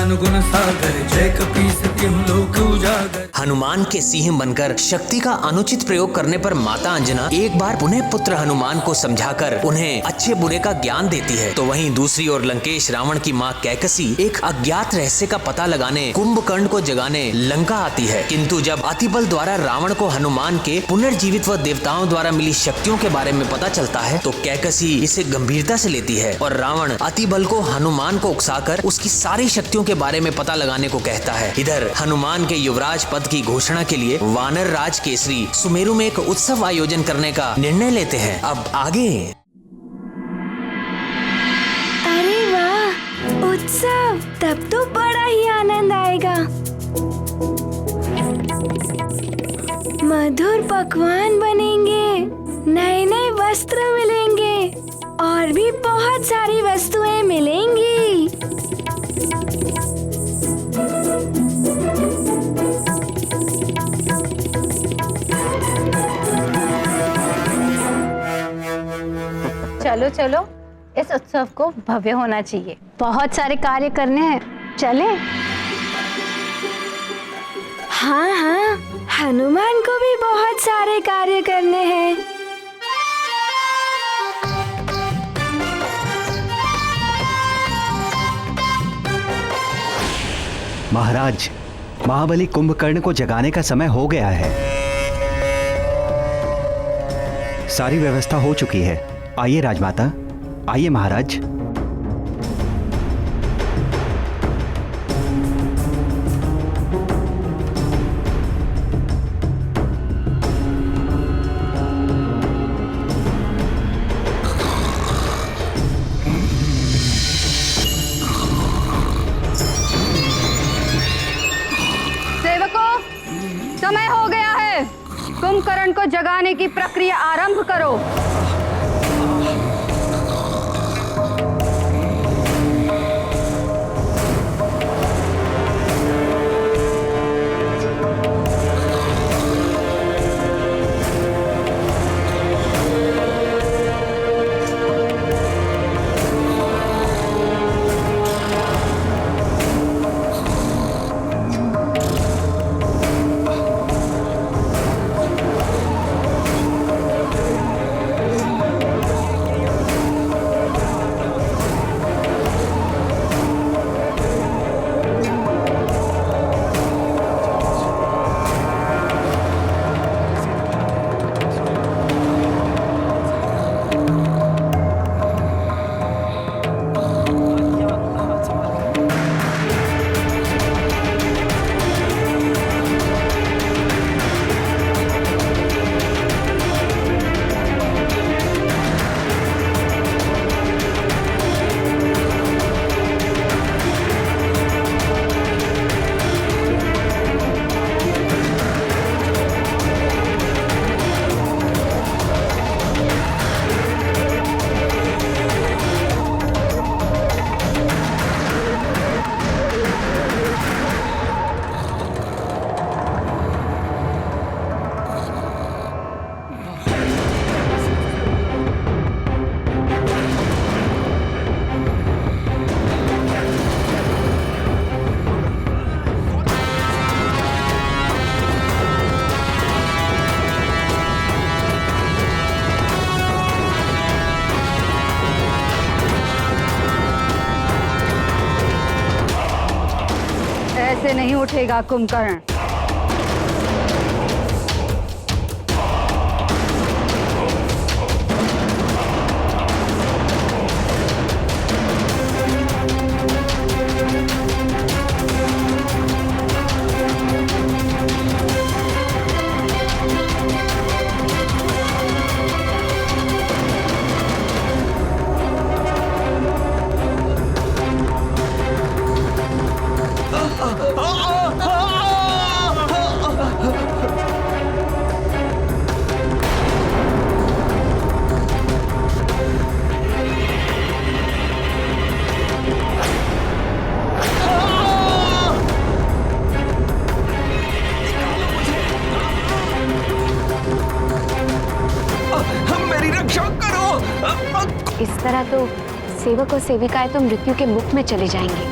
ज्ञान गुण सागर, जय कपीस तिहुँ लोक उजागर। हनुमान के सिंह बनकर शक्ति का अनुचित प्रयोग करने पर माता अंजना एक बार पुनः पुत्र हनुमान को समझाकर उन्हें अच्छे बुरे का ज्ञान देती है। तो वहीं दूसरी ओर लंकेश रावण की माँ कैकसी एक अज्ञात रहस्य का पता लगाने कुंभकर्ण को जगाने लंका आती है। किंतु जब अतिबल द्वारा रावण को हनुमान के पुनर्जीवित व देवताओं द्वारा मिली शक्तियों के बारे में पता चलता है तो कैकसी इसे गंभीरता से लेती है और रावण अतिबल को हनुमान को उकसाकर उसकी सारी शक्तियों के बारे में पता लगाने को कहता है। इधर हनुमान के युवराज पद की घोषणा के लिए वानर राज केसरी सुमेरु में एक उत्सव आयोजन करने का निर्णय लेते हैं। अब आगे। अरे वाह, उत्सव! तब तो बड़ा ही आनंद आएगा। मधुर पकवान बनेंगे, नए नए वस्त्र मिलेंगे और भी बहुत सारी वस्तुएं मिलेंगी। चलो चलो, इस उत्सव को भव्य होना चाहिए। बहुत सारे कार्य करने हैं, चले? हाँ हाँ, हनुमान को भी बहुत सारे कार्य करने हैं। महाराज, महाबली कुंभकर्ण को जगाने का समय हो गया है। सारी व्यवस्था हो चुकी है। आइए राजमाता, आइए महाराज। सेवकों, समय हो गया है। कुंभकर्ण को जगाने की प्रक्रिया आरंभ करो। ऐसे नहीं उठेगा कुंभकर्ण। इस तरह तो सेवक और सेविकाएं तो मृत्यु के मुख में चले जाएंगे।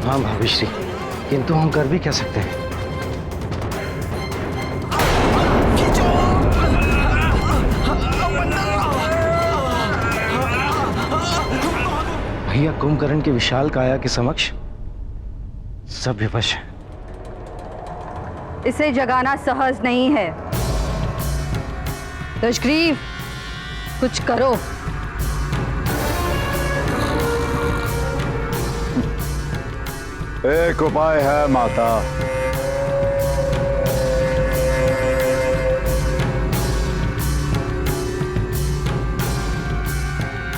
हाँ भाभीश्री, किंतु हम कर भी क्या सकते हैं? भैया कुंभकर्ण की विशाल काया के समक्ष सब विवश है। इसे जगाना सहज नहीं है। दशग्रीव, कुछ करो। एक उपाय है माता।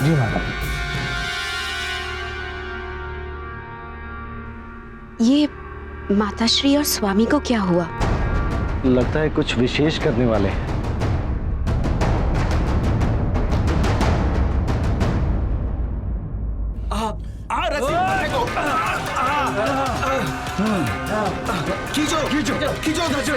जी माता। ये माताश्री और स्वामी को क्या हुआ? लगता है कुछ विशेष करने वाले हैं। खींचो खींचो खींचो उधर से।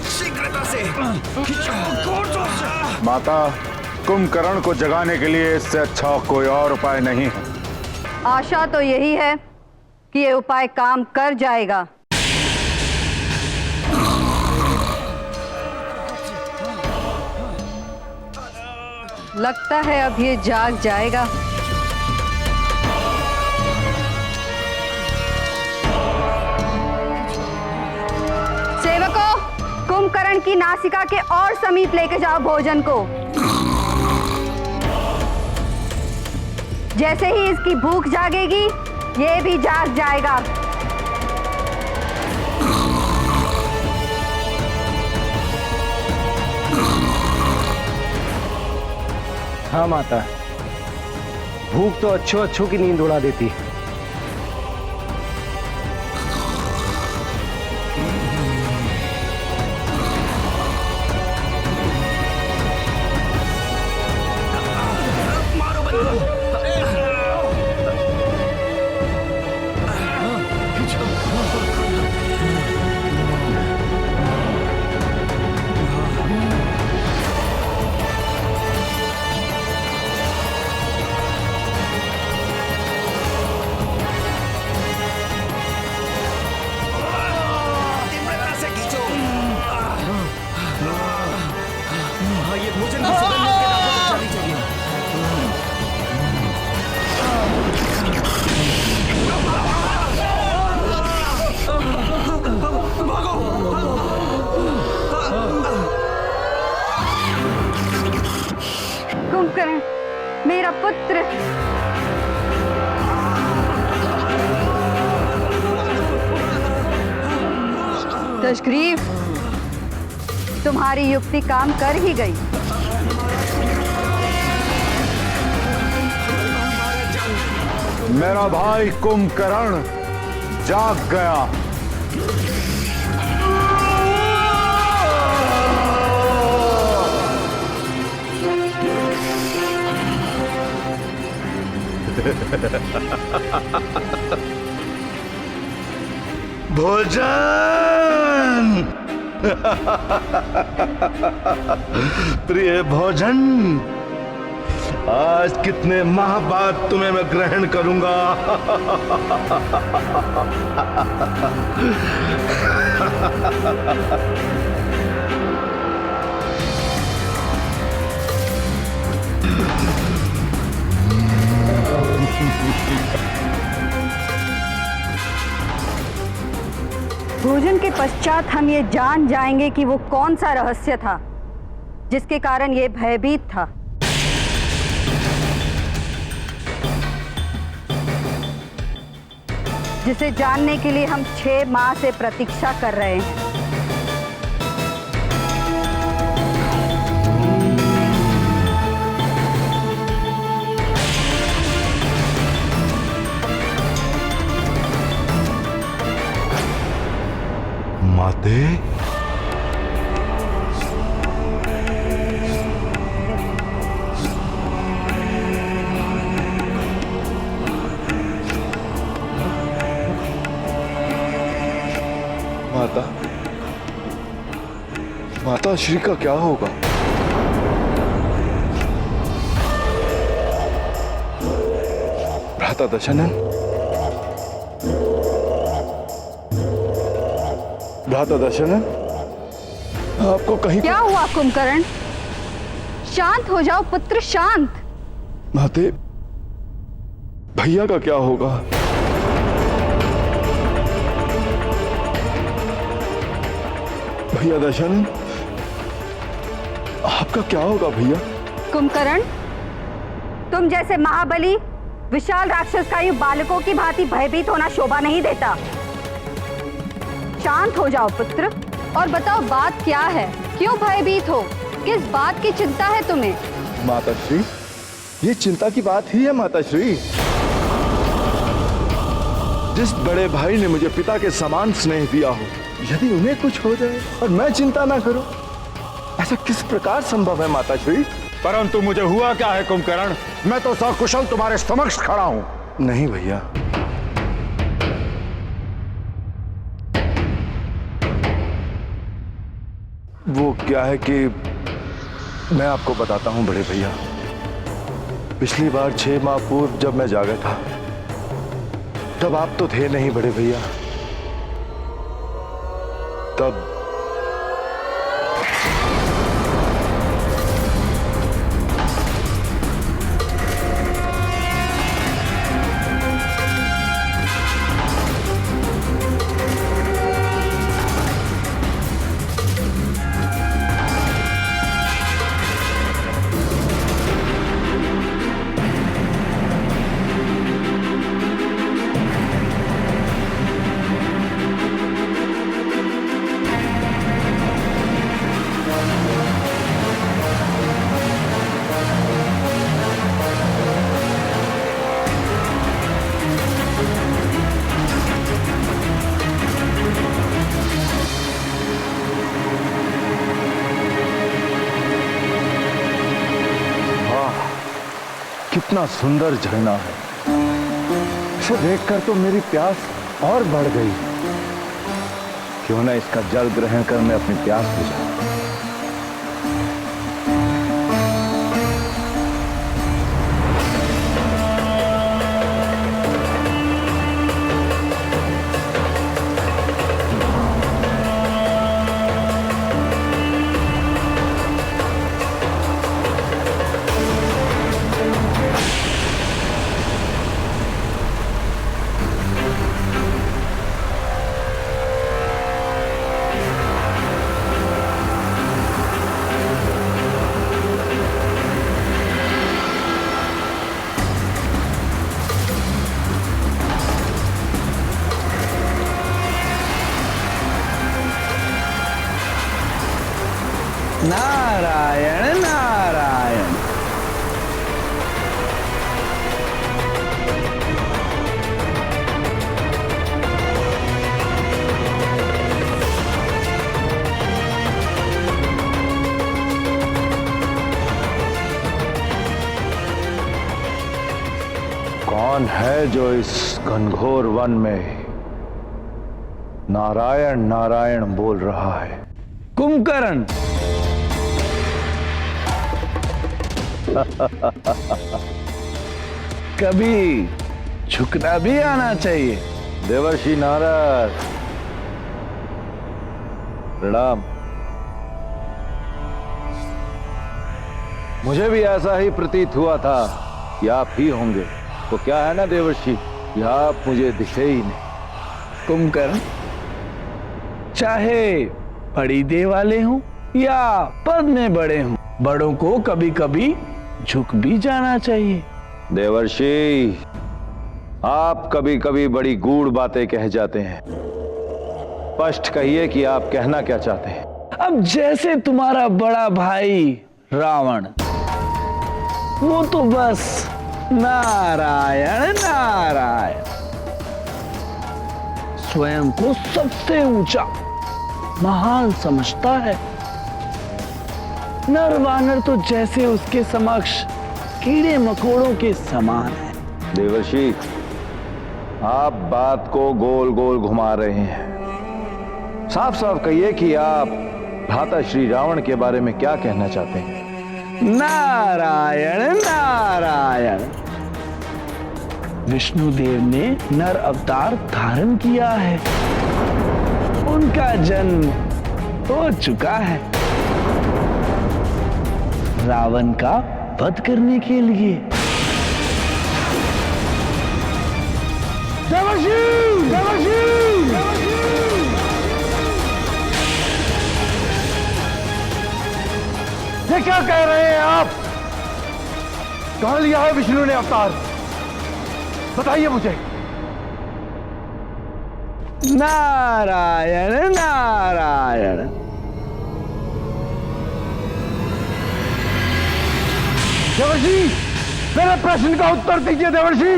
शीघ्रता से खींचो। माता, कुंभकर्ण को जगाने के लिए इससे अच्छा कोई और उपाय नहीं है। आशा तो यही है कि ये उपाय काम कर जाएगा। लगता है अब ये जाग जाएगा। सेवकों, कुंभकर्ण की नासिका के और समीप लेके जाओ भोजन को। जैसे ही इसकी भूख जागेगी, ये भी जाग जाएगा। हाँ माता, भूख तो अच्छों अच्छों की नींद उड़ा देती है। कुंभकर्ण, मेरा पुत्र। दशग्रीव, तुम्हारी युक्ति काम कर ही गई। मेरा भाई कुंभकर्ण जाग गया। भोजन प्रिय भोजन, आज कितने माह बाद तुम्हें मैं ग्रहण करूंगा। भोजन के पश्चात हम ये जान जाएंगे कि वो कौन सा रहस्य था जिसके कारण ये भयभीत था। जिसे जानने के लिए हम 6 माह से प्रतीक्षा कर रहे हैं। माते, माता श्री का क्या होगा? भ्राता दशरथ, भ्राता दशरथ, आपको कहीं क्या हुआ कुंभकर्ण? शांत हो जाओ पुत्र, शांत। माते, भैया का क्या होगा? भैया दशरथ, आपका क्या होगा भैया? कुंभकर्ण, तुम जैसे महाबली विशाल राक्षस का यूं बालकों की भांति भयभीत होना शोभा नहीं देता। शांत हो जाओ पुत्र और बताओ बात क्या है? क्यों भयभीत हो? किस बात की चिंता है तुम्हें? माताश्री, ये चिंता की बात ही है माताश्री। जिस बड़े भाई ने मुझे पिता के समान स्नेह दिया हो, यदि उन्हें कुछ हो जाए और मैं चिंता ना करूं, ऐसा किस प्रकार संभव है माताश्री? परंतु मुझे हुआ क्या है कुंभकर्ण? मैं तो सकुशल तुम्हारे समक्ष खड़ा हूं। नहीं भैया, वो क्या है कि मैं आपको बताता हूं बड़े भैया। पिछली बार 6 माह पूर्व जब मैं जागा था, तब आप तो थे नहीं बड़े भैया। तब कितना सुंदर झरना है। इसे देखकर तो मेरी प्यास और बढ़ गई। क्यों ना इसका जल ग्रहण कर मैं अपनी प्यास बुझाऊं। नारायण नारायण। कौन है जो इस घनघोर वन में नारायण नारायण बोल रहा है? कुंभकर्ण। कभी झुकना भी आना चाहिए। देवर्षि नारद, प्रणाम। मुझे भी ऐसा ही प्रतीत हुआ था कि आप ही होंगे। तो क्या है ना देवर्षि, कि आप मुझे दिखे ही नहीं। कुंभकर्ण, चाहे बड़ी देह वाले हों या पद में बड़े हों, बड़ों को कभी कभी झुक भी जाना चाहिए। देवर्षि, आप कभी कभी बड़ी गूढ़ बातें कह जाते हैं। स्पष्ट कहिए कि आप कहना क्या चाहते हैं। अब जैसे तुम्हारा बड़ा भाई रावण, वो तो बस नारायण नारायण, स्वयं को सबसे ऊंचा महान समझता है। नर वानर तो जैसे उसके समक्ष कीड़े मकोड़ों के समान है। देवर्षि, आप बात को गोल गोल घुमा रहे हैं। साफ साफ कहिए कि आप भ्राता श्री रावण के बारे में क्या कहना चाहते हैं। नारायण नारायण। विष्णुदेव ने नर अवतार धारण किया है। उनका जन्म हो चुका है रावण का वध करने के लिए। देवर्षि! देवर्षि! ये क्या कह रहे हैं आप? कहां लिया है विष्णु ने अवतार? बताइए मुझे। नारायण नारायण। देवर्षि, मेरे प्रश्न का उत्तर दीजिए देवर्षि।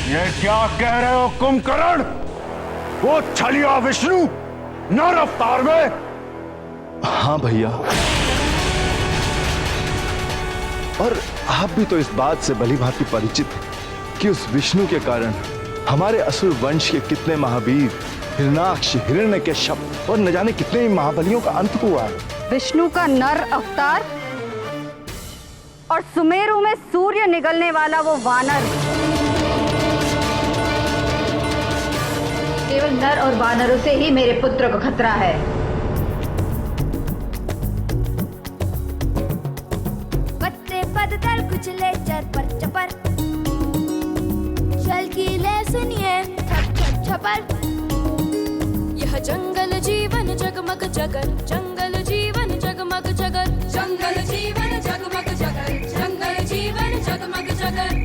ये क्या कह रहे हो कुंभकर्ण? वो छलिया विष्णु नर अवतार में? हाँ भैया, और आप भी तो इस बात से भली भांति परिचित हैं कि उस विष्णु के कारण हमारे असुर वंश के कितने महावीर, हिरणाक्ष, हिरण्यकश्यप और न जाने कितने ही महाबलियों का अंत हुआ है। विष्णु का नर अवतार और सुमेरु में सूर्य निगलने वाला वो वानर। केवल नर और वानरों से ही मेरे पुत्र को खतरा है। पत्ते पदतल कुचले चरपर चपर, चल की ले सुनिए छप छप छपर। यह जंगल जीवन जगमग जगर, जंगल जीवन जगमग जगर, जंगल जीवन जगमग जगर, जंगल जीवन जगमग जगर।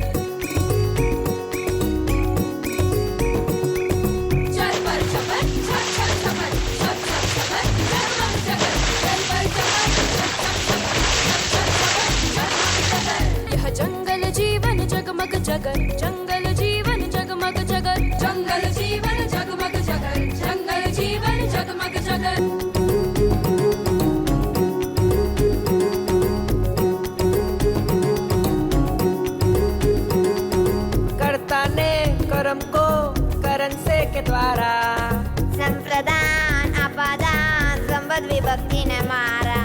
जगर जंगल जीवन जगमग जगर, जंगल जीवन जगमग जगर, जंगल जीवन जगमग जगर। कर्ता ने कर्म को करण से के द्वारा, संप्रदान अपादान संबद्ध विभक्ति ने मारा।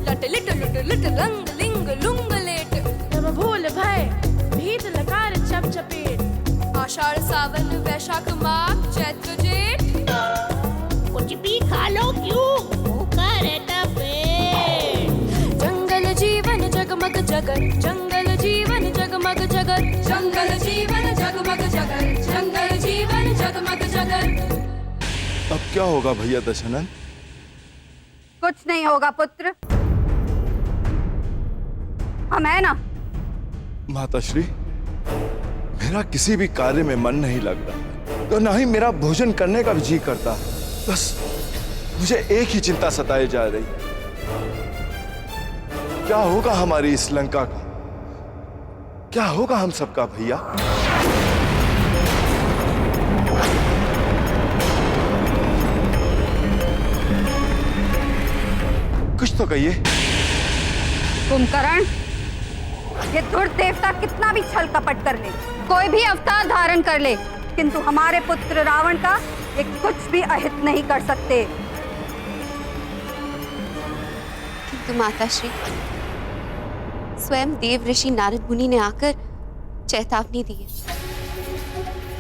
लट लिट लुट लुट रंग लिंग लुंग लेट, तब भूल भय भीत लकार चप चपेट। आषाढ़ सावन वैशाख माघ चैत्र जेठ, कुछ भी खा लो क्यों भूखा रहता पेट। जंगल जीवन जगमग जगर, जंगल जीवन जगमग जगर, जंगल जीवन जगमग जगर, जंगल जीवन जगमग जगर। अब क्या होगा भैया दशनंद? कुछ नहीं होगा पुत्र, हम है ना। माताश्री, मेरा किसी भी कार्य में मन नहीं लग रहा, तो ना ही मेरा भोजन करने का भी जी करता। बस मुझे एक ही चिंता सताए जा रही, क्या होगा हमारी इस लंका का? क्या होगा हम सबका भैया? कुछ तो कहिए। कुंभकर्ण, ये धुर्त देवता कितना भी छल कपट कर ले, कोई भी अवतार धारण कर ले, किंतु हमारे पुत्र रावण का ये कुछ भी अहित नहीं कर सकते। किंतु माताश्री, स्वयं देव ऋषि नारद मुनि ने आकर चेतावनी दी है।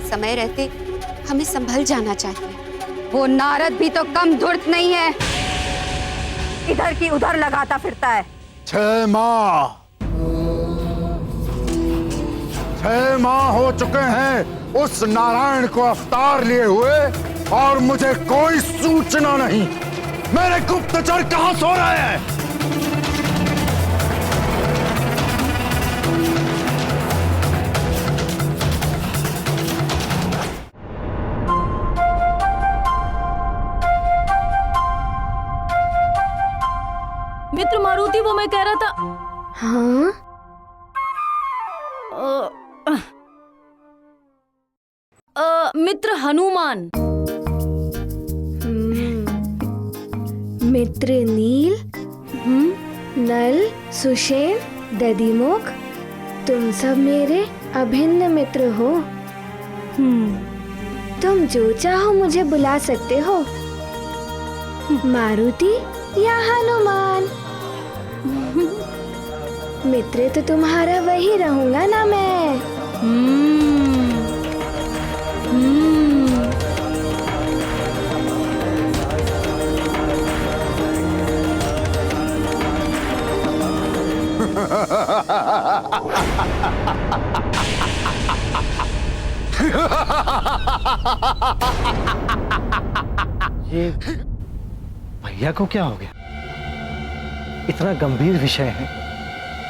समय रहते हमें संभल जाना चाहिए। वो नारद भी तो कम धूर्त नहीं है, इधर की उधर लगाता फिरता है। 6 माह हो चुके हैं उस नारायण को अवतार लिए हुए और मुझे कोई सूचना नहीं। मेरे गुप्तचर कहां सो रहे हैं? मित्र मारुति, वो मैं कह रहा था। हाँ मित्र हनुमान। मित्र नील, नल, सुषेण, दधिमुख, तुम सब मेरे अभिन्न मित्र हो। तुम जो चाहो मुझे बुला सकते हो, मारुति या हनुमान। मित्र तो तुम्हारा वही रहूंगा ना मैं। ये भैया को क्या हो गया? इतना गंभीर विषय है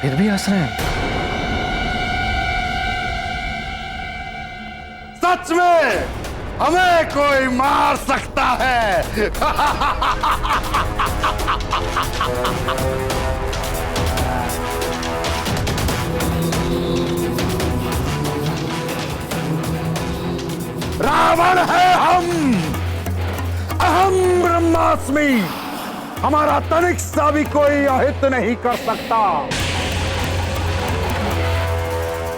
फिर भी हंस रहे हैं। सच में हमें कोई मार सकता है। रावण है हम, अहम ब्रह्मास्मि। हमारा तनिक सा भी कोई अहित नहीं कर सकता।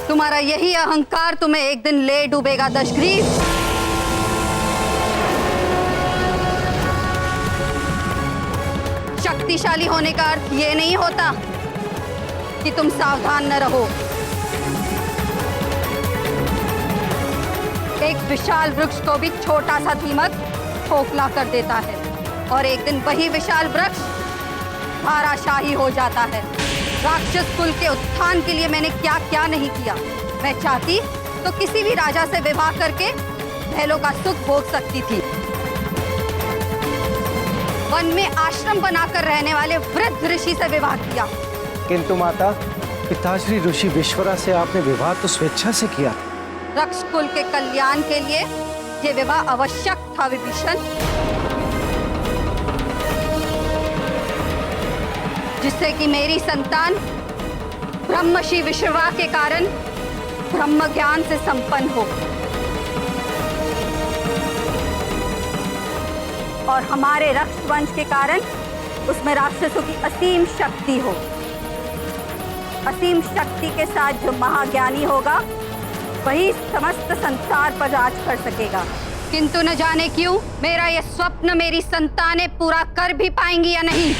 तुम्हारा यही अहंकार तुम्हें एक दिन ले डूबेगा दशग्रीव। शक्तिशाली होने का अर्थ ये नहीं होता कि तुम सावधान न रहो। एक विशाल वृक्ष को भी छोटा सा दीमक खोखला कर देता है और एक दिन वही विशाल वृक्ष धाराशाही हो जाता है। राक्षस कुल के उत्थान के लिए मैंने क्या क्या नहीं किया। मैं चाहती तो किसी भी राजा से विवाह करके महलों का सुख भोग सकती थी। वन में आश्रम बनाकर रहने वाले वृद्ध ऋषि से विवाह किया। किंतु माता, पिताश्री ऋषि विश्वरा से आपने विवाह तो स्वेच्छा से किया। रक्ष कुल के कल्याण के लिए ये विवाह आवश्यक था विभीषण, जिससे कि मेरी संतान ब्रह्मर्षि विश्रवा के कारण ब्रह्म ज्ञान से संपन्न हो और हमारे रक्ष वंश के कारण उसमें राक्षसों की असीम शक्ति हो। असीम शक्ति के साथ जो महाज्ञानी होगा वही समस्त संसार पर राज कर सकेगा। किंतु न जाने क्यों मेरा यह स्वप्न मेरी संतानें पूरा कर भी पाएंगी या नहीं।